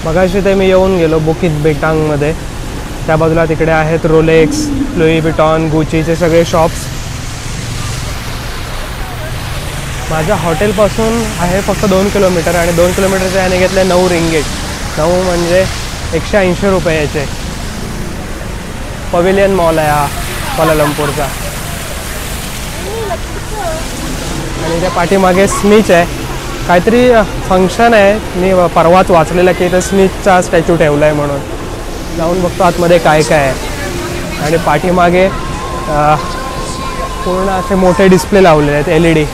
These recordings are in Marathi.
मगाशी ते मी येऊन गेलो बुकित बेटांगमध्ये. त्या बाजूला तिकडे आहेत रोलेक्स, लुई विटॉन, गुचीचे सगळे शॉप्स. माझ्या हॉटेलपासून आहे फक्त 2 किलोमीटर आणि 2 किलोमीटरच्या याने घेतले 9 रिंगीट. 9 म्हणजे 180 रुपये याचे. पवेलियन मॉल आहे हा क्वालालंपूरचा. आणि त्या पाठीमागे स्नीच आहे. काहीतरी फंक्शन आहे, मी परवाच वाचलेलं की इथं स्नीचचा स्टॅच्यू ठेवला आहे म्हणून. जाऊन बघतो आतमध्ये काय काय आहे. आणि पाठीमागे पूर्ण असे मोठे डिस्प्ले लावलेले आहेत LED.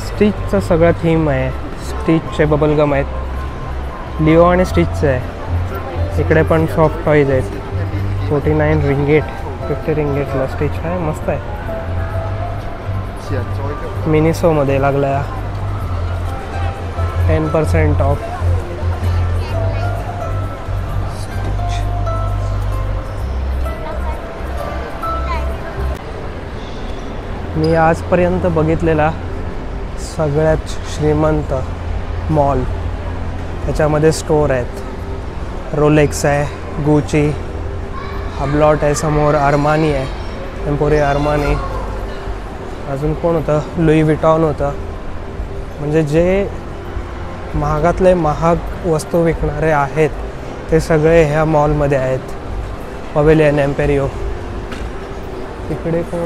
स्टिचचं सगळं थीम आहे. स्टिचचे बबलगम आहेत, लिओ आणि स्टिचचे आहे. इकडे पण सॉफ्ट टॉईज आहेत. 49 रिंगीट, 50 रिंगीटला स्टिच आहे. मस्त आहे. मिनिसोमध्ये लागला आहे. 10% ऑफ. मी आजपर्यंत बघितलेला सगळ्यात श्रीमंत मॉल. त्याच्यामध्ये स्टोर आहेत. रोलेक्स आहे, गुची, हबलॉट आहे समोर, अरमानी आहे, एम्पोरिया अरमानी. अजून कोण होतं? लुई विटॉन होतं. म्हणजे जे महागातले महाग वस्तू विकणारे आहेत ते सगळे ह्या मॉलमध्ये आहेत. पवेलियन, एम्पेरियो. इकडे कोण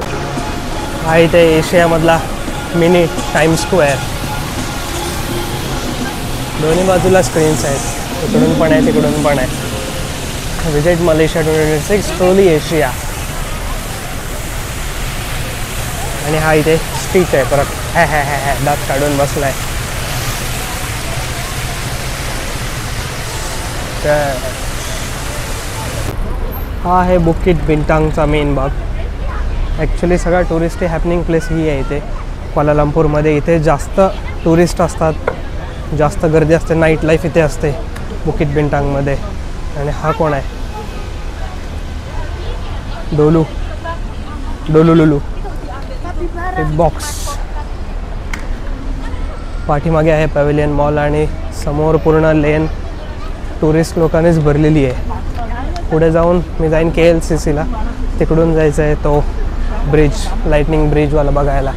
हा? इथे एशियामधला मिनी टाइम स्क्वेअर. दोन्ही बाजूला स्क्रीन्स आहेत. इकडून पण आहे, तिकडून पण आहे. Visit Malaysia 2026, trolley Asia. आणि हा इथे स्टिच आहे परत. हॅ दात काढून बसलाय. हा आहे बुकित बिंटांगचा मेन भाग. ॲक्च्युली सगळा टुरिस्ट हॅपनिंग प्लेस ही आहे इथे क्वालालंपूरमध्ये. इथे जास्त टुरिस्ट असतात, जास्त गर्दी असते, नाईट लाईफ इथे असते बुकित बिंटांगमध्ये. आणि हा कोण आहे? डोलू बॉक्स. पाठीमागे आहे पवेलियन मॉल आणि समोर पूर्ण लेन टुरिस्ट लोकांनीच भरलेली आहे. पुढे जाऊन मी जाईन KLCCला. तिकडून जायचं आहे तो ब्रिज, लाईटनिंग ब्रिजवाला बघायला.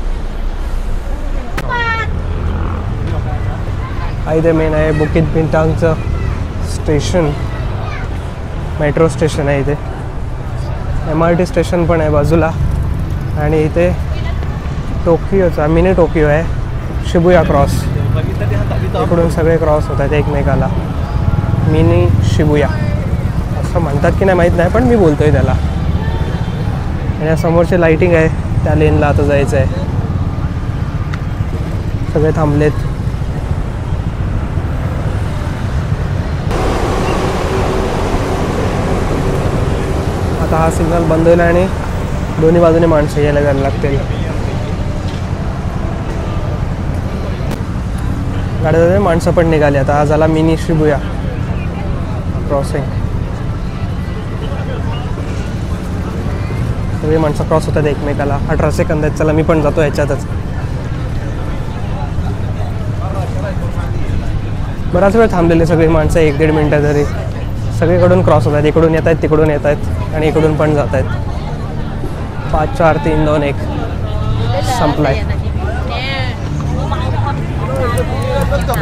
इथे मेन आहे बुकित बिंटांगचं स्टेशन. मेट्रो स्टेशन आहे इथे. MRT स्टेशन पण आहे बाजूला. आणि इथे टोकियोचा मिनी टोकियो आहे, शिबुया क्रॉस. इकडून सगळे क्रॉस होतात एकमेकाला. मिनी शिबुया असं म्हणतात की नाही माहीत नाही, पण मी बोलतोय त्याला. आणि या समोरची लाईटिंग आहे, त्या लेनला आता जायचं आहे. सगळे थांबलेत. आता हा सिग्नल बंद होईल आणि दोन्ही बाजूने माणसं यायला जायला लागतील. गाड्या माणसं पण निघाली. आता हा झाला मिनी शिबुया क्रॉसिंग. सगळी माणसं क्रॉस होतात एकमेकाला. 18 सेकंद आहेत. चला मी पण जातो ह्याच्यातच. बराच वेळ थांबलेली सगळी माणसं, 1-1.5 मिनटं तरी. सगळीकडून क्रॉस होत आहेत. इकडून येत आहेत, तिकडून येत आहेत आणि इकडून पण जात आहेत. 5, 4, 3, 2, 1 संपलाय.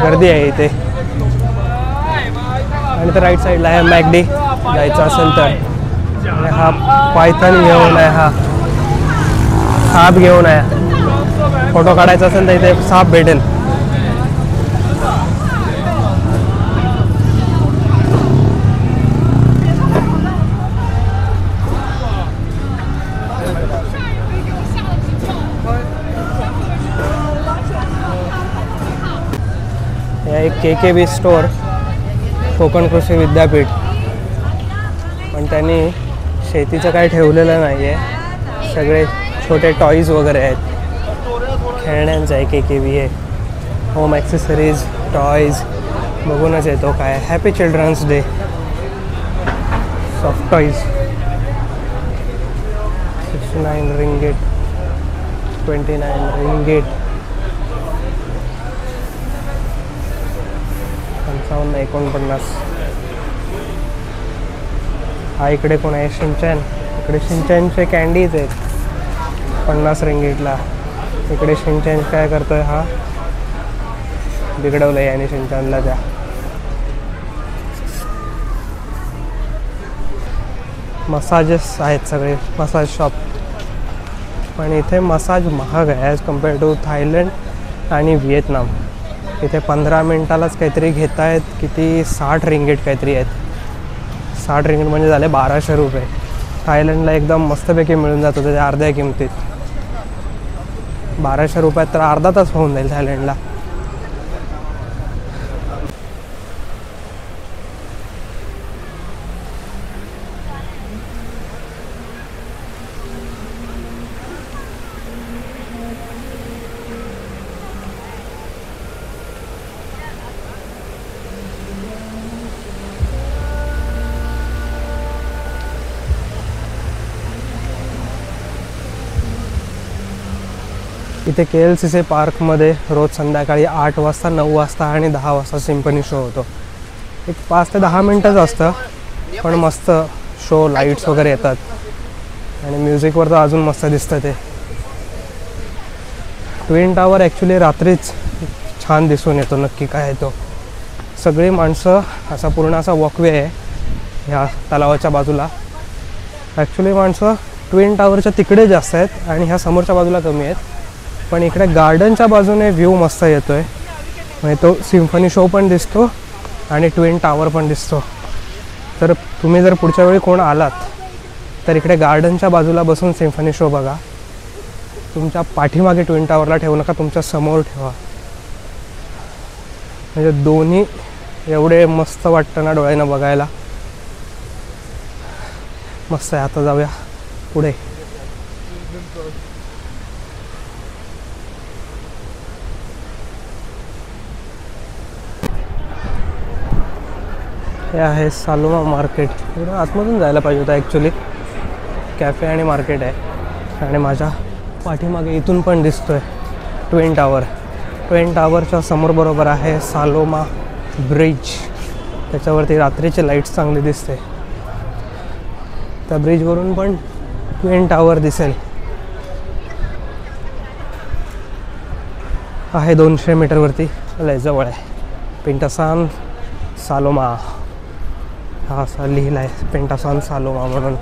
गर्दी आहे इथे. आणि तर राईट साईडला आहे मॅकडी. जायचं असेल तर. आणि हा पायथन घेऊन आहे, हा साप घेऊन आहे. फोटो काढायचा असेल तर इथे साप भेटेल. एक KKB स्टोअर, कोकण कृषी विद्यापीठ. पण त्यांनी शेतीचं काय ठेवलेलं नाही आहे. सगळे छोटे टॉईज वगैरे आहेत. खेळण्यांचं आहे KKB हे. होम ॲक्सेसरीज, टॉईज बघूनच येतो काय. Happy children's day. Soft toys 69 ringgit, 29 ringgit. 55 हा इकडे कोण आहे शिनचॅन. इकडे शिनचॅनचे कॅन्डीज आहेत 50 रिंगीटला. इकडे शिनचॅन काय करतोय, हा बिघडवलं आहे आणि शिनचॅनला त्या. मसाजेस आहेत सगळे, मसाज शॉप. पण इथे मसाज महाग आहे ॲज कम्पेअर टू थायलंड आणि व्हिएतनाम. इथे 15 मिनटालाच काहीतरी घेत आहेत, किती 60 रिंगीट काहीतरी आहेत. 60 रिंगीट म्हणजे झाले 1200 रुपये. थायलंडला एकदम मस्तपैकी मिळून जात होतं त्या अर्ध्या किमतीत. 1200 रुपयात तर अर्धा तास होऊन जाईल थायलंडला. इथे KLCC पार्कमध्ये रोज संध्याकाळी 8 वाजता, 9 वाजता आणि 10 वाजता सिम्फनी शो होतो. एक 5 ते 10 मिनटंच असतं, पण मस्त शो, लाईट्स वगैरे येतात आणि म्युझिकवर तर अजून मस्त दिसतं ते. ट्विन टावर ॲक्च्युली रात्रीच छान दिसून येतो. नक्की काय आहे तो. सगळी माणसं, असा पूर्ण असा वॉकवे आहे ह्या तलावाच्या बाजूला. ॲक्च्युली माणसं ट्विन टावरच्या तिकडे जास्त आहेत आणि ह्या समोरच्या बाजूला कमी आहेत. पण इकडे गार्डनच्या बाजूने व्ह्यू मस्त येतो आहे. म्हणजे तो सिम्फनी शो पण दिसतो आणि ट्विन टावर पण दिसतो. तर तुम्ही जर पुढच्या वेळी कोण आलात तर इकडे गार्डनच्या बाजूला बसून सिम्फनी शो बघा. तुमच्या पाठीमागे ट्विन टावरला ठेवू नका, तुमच्या समोर ठेवा. म्हणजे दोन्ही एवढे मस्त वाटतं ना डोळ्यानं बघायला. मस्त आहे. आता जाऊया पुढे. हे आहे सालोमा मार्केट. इकडं आतमधून जायला पाहिजे होतं ॲक्च्युली. कॅफे आणि मार्केट आहे. आणि माझ्या पाठीमागे इथून पण दिसतोय ट्विन टावर. ट्विन टावरच्या समोर बरोबर आहे सालोमा ब्रिज. त्याच्यावरती रात्रीचे लाईट्स चांगली दिसते. त्या ब्रिजवरून पण ट्विन टावर दिसेल. आहे 200 मीटरवरती, लय जवळ आहे. पेंटासान सालोमा हा असा लिहिला आहे, पेंटासान सालोमा म्हणून.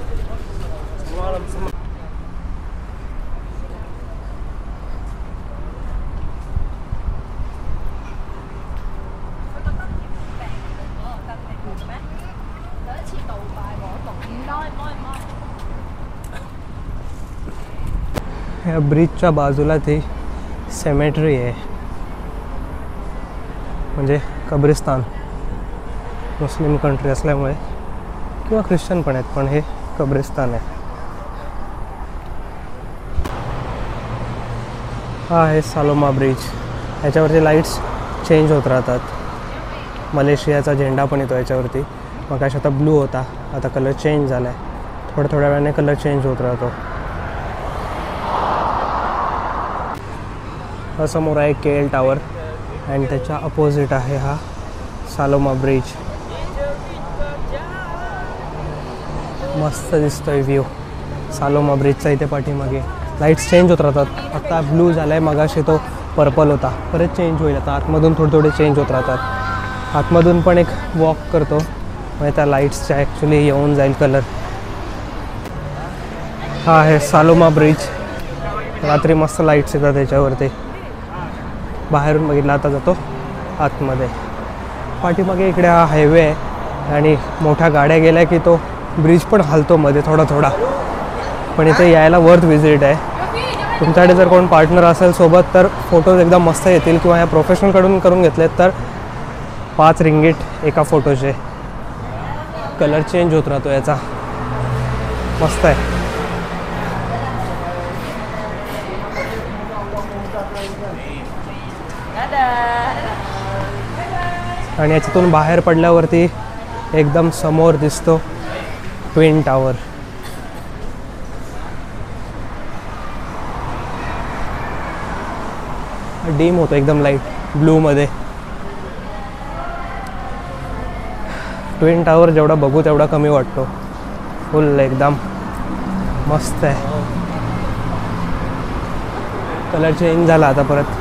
या ब्रिजच्या बाजूला ती सेमेट्री आहे, म्हणजे कब्रिस्तान. मुस्लिम कंट्री असल्यामुळे किंवा ख्रिश्चन पण आहेत, पण हे कब्रिस्तान आहे. हा आहे सालोमा ब्रिज. ह्याच्यावरती लाईट्स चेंज होत राहतात. मलेशियाचा झेंडा पण येतो याच्यावरती. मग आता ब्लू होता, आता कलर चेंज झाला आहे. थोड्या वेळाने कलर चेंज होत राहतो. हा समोर आहे KL टावर आणि त्याच्या अपोजिट आहे हा सालोमा ब्रिज. मस्त दिसतोय व्ह्यू सालोमा ब्रिजचा. इथे पाठीमागे लाईट्स चेंज होत राहतात. आता ब्लू झाला आहे, मगाशी तो पर्पल होता, परत चेंज होईल. आता आतमधून थोडे चेंज होत राहतात. आतमधून पण एक वॉक करतो म्हणजे त्या लाईट्सच्या ॲक्च्युली येऊन जाईल कलर. हा आहे सालोमा ब्रिज. रात्री मस्त लाईट्स येतात त्याच्यावरती. बाहेरून बघितला, आता जातो आतमध्ये. पाठीमागे इकडे हा हायवे आहे आणि मोठ्या गाड्या गेल्या की तो ब्रिज पण हलतो मध्ये थोडा थोडा. पण इथे यायला वर्थ विजिट आहे. तुमच्याकडे जर कोण पार्टनर असेल सोबत तर फोटोज एकदम मस्त येतील. किंवा ह्या प्रोफेशनलकडून करून घेतलेत तर 5 रिंगीट एका फोटोचे. कलर चेंज होत राहतो याचा. मस्त आहे. आणि याच्यातून बाहेर पडल्यावरती एकदम समोर दिसतो ट्विन टावर. डीम होतो एकदम लाईट ब्लूमध्ये. ट्विन टावर जेवढा बघू तेवढा कमी वाटतो. फुल एकदम मस्त आहे. कलर चेंज झाला आता परत.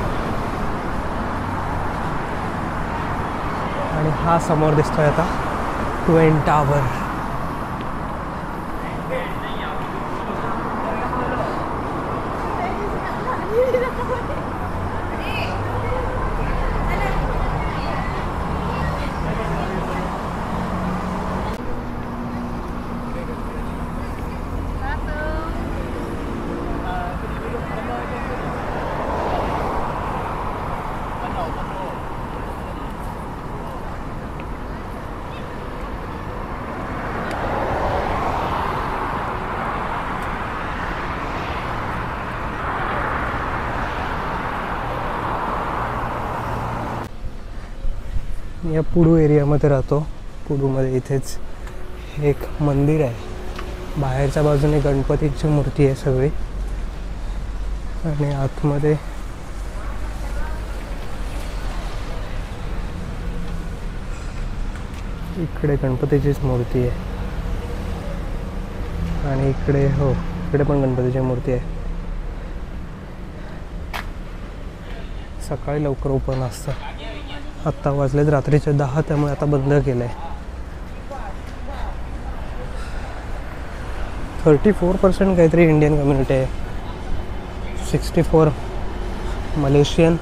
आणि हा समोर दिसतोय आता ट्विन टावर. या पुडू एरियामध्ये राहतो. पुडूमध्ये इथेच एक मंदिर आहे. बाहेरच्या बाजूने गणपतीची मूर्ती आहे सगळी आणि आतमध्ये इकडे गणपतीचीच मूर्ती आहे आणि इकडे हो इकडे पण गणपतीची मूर्ती आहे. सकाळी लवकर ओपन असतं. आत्ता वाजलेत रात्रीचे 10 त्यामुळे आता बंद केलं आहे. 34% काहीतरी इंडियन कम्युनिटी आहे. 64 मलेशियन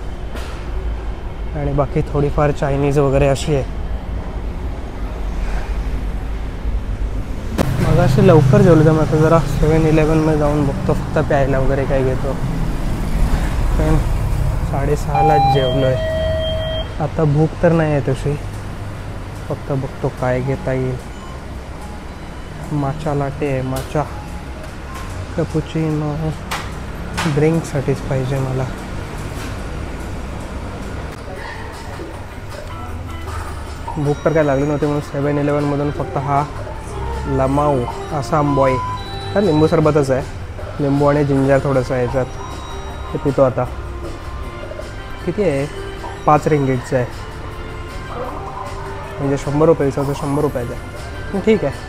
आणि बाकी थोडीफार चायनीज वगैरे अशी आहे. मग अशी लवकर जेवलो त्यामुळे आता जरा 7-Elevenमध्ये जाऊन बघतो फक्त प्यायला वगैरे काय घेतो. पण 6:30लाच जेवलो आहे. आता भूक तर नाही आहे तशी. फक्त बघतो काय घेता येईल. माचा लाटे आहे. माचा कॅपुचिनो ड्रिंकसाठीच पाहिजे मला. भूक तर काय लागली नव्हती म्हणून 7-Elevenमधून फक्त हा लमाऊ आसाम बॉय हा लिंबू सरबतच आहे. लिंबू आणि जिंजर थोडंसं आहे याच्यात. ते पितो आता. किती आहे? 5 रिंगीटचं आहे. म्हणजे 100 रुपयाचा तर 100 रुपयाचा आहे. ठीक आहे.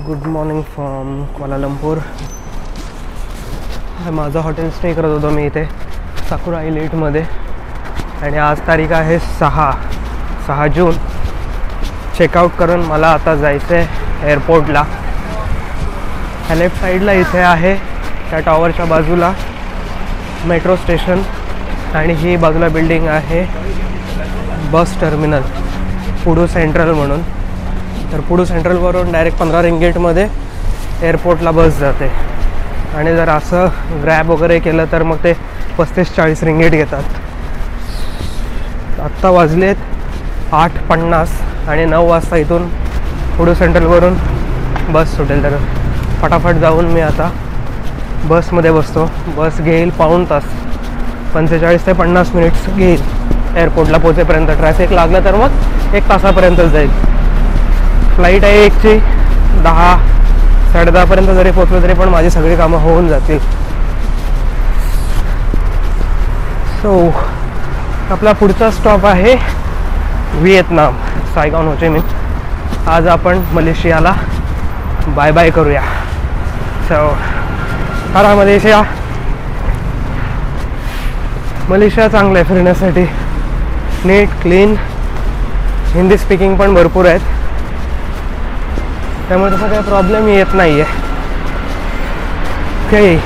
Good morning from Kuala Lumpur. माझं हॉटेल स्टे करत होतो मी इथे साकुरा आयलेटमध्ये आणि आज तारीख आहे 6 जून. चेकआउट करून मला आता जायचं आहे एअरपोर्टला. ह्या लेफ्ट साईडला इथे आहे त्या टॉवरच्या बाजूला मेट्रो स्टेशन आणि ही बाजूला बिल्डिंग आहे बस टर्मिनल पुडू सेंट्रल म्हणून. तर पुडू सेंट्रलवरून डायरेक्ट 15 रिंगीटमध्ये एअरपोर्टला बस जाते आणि जर असं ग्रॅब वगैरे केलं तर मग ते 35-40 रिंगीट घेतात. आत्ता वाजलेत 8:50 आणि 9 वाजता इथून पुडू सेंट्रलवरून बस सुटेल. तर फटाफट जाऊन मी आता बसमध्ये बसतो. बस घेईल पाऊण तास. 45 ते 50 मिनिट्स घेईल एअरपोर्टला पोहोचेपर्यंत. ट्रॅफिक लागलं तर मग 1 तासापर्यंतच जाईल. फ्लाईट आहे 1ची 10-10:30पर्यंत जरी पोचलो तरी पण माझी सगळी कामं होऊन जातील. सो आपला पुढचा स्टॉप आहे व्हिएतनाम, सायगॉन हो ची मिन्ह. आज आपण मलेशियाला बाय बाय करूया. सो हा मलेशिया. मलेशिया चांगलं आहे फिरण्यासाठी. नीट क्लीन. हिंदी स्पीकिंग पण भरपूर आहेत त्यामुळे तसा काही प्रॉब्लेम येत नाही आहे. काही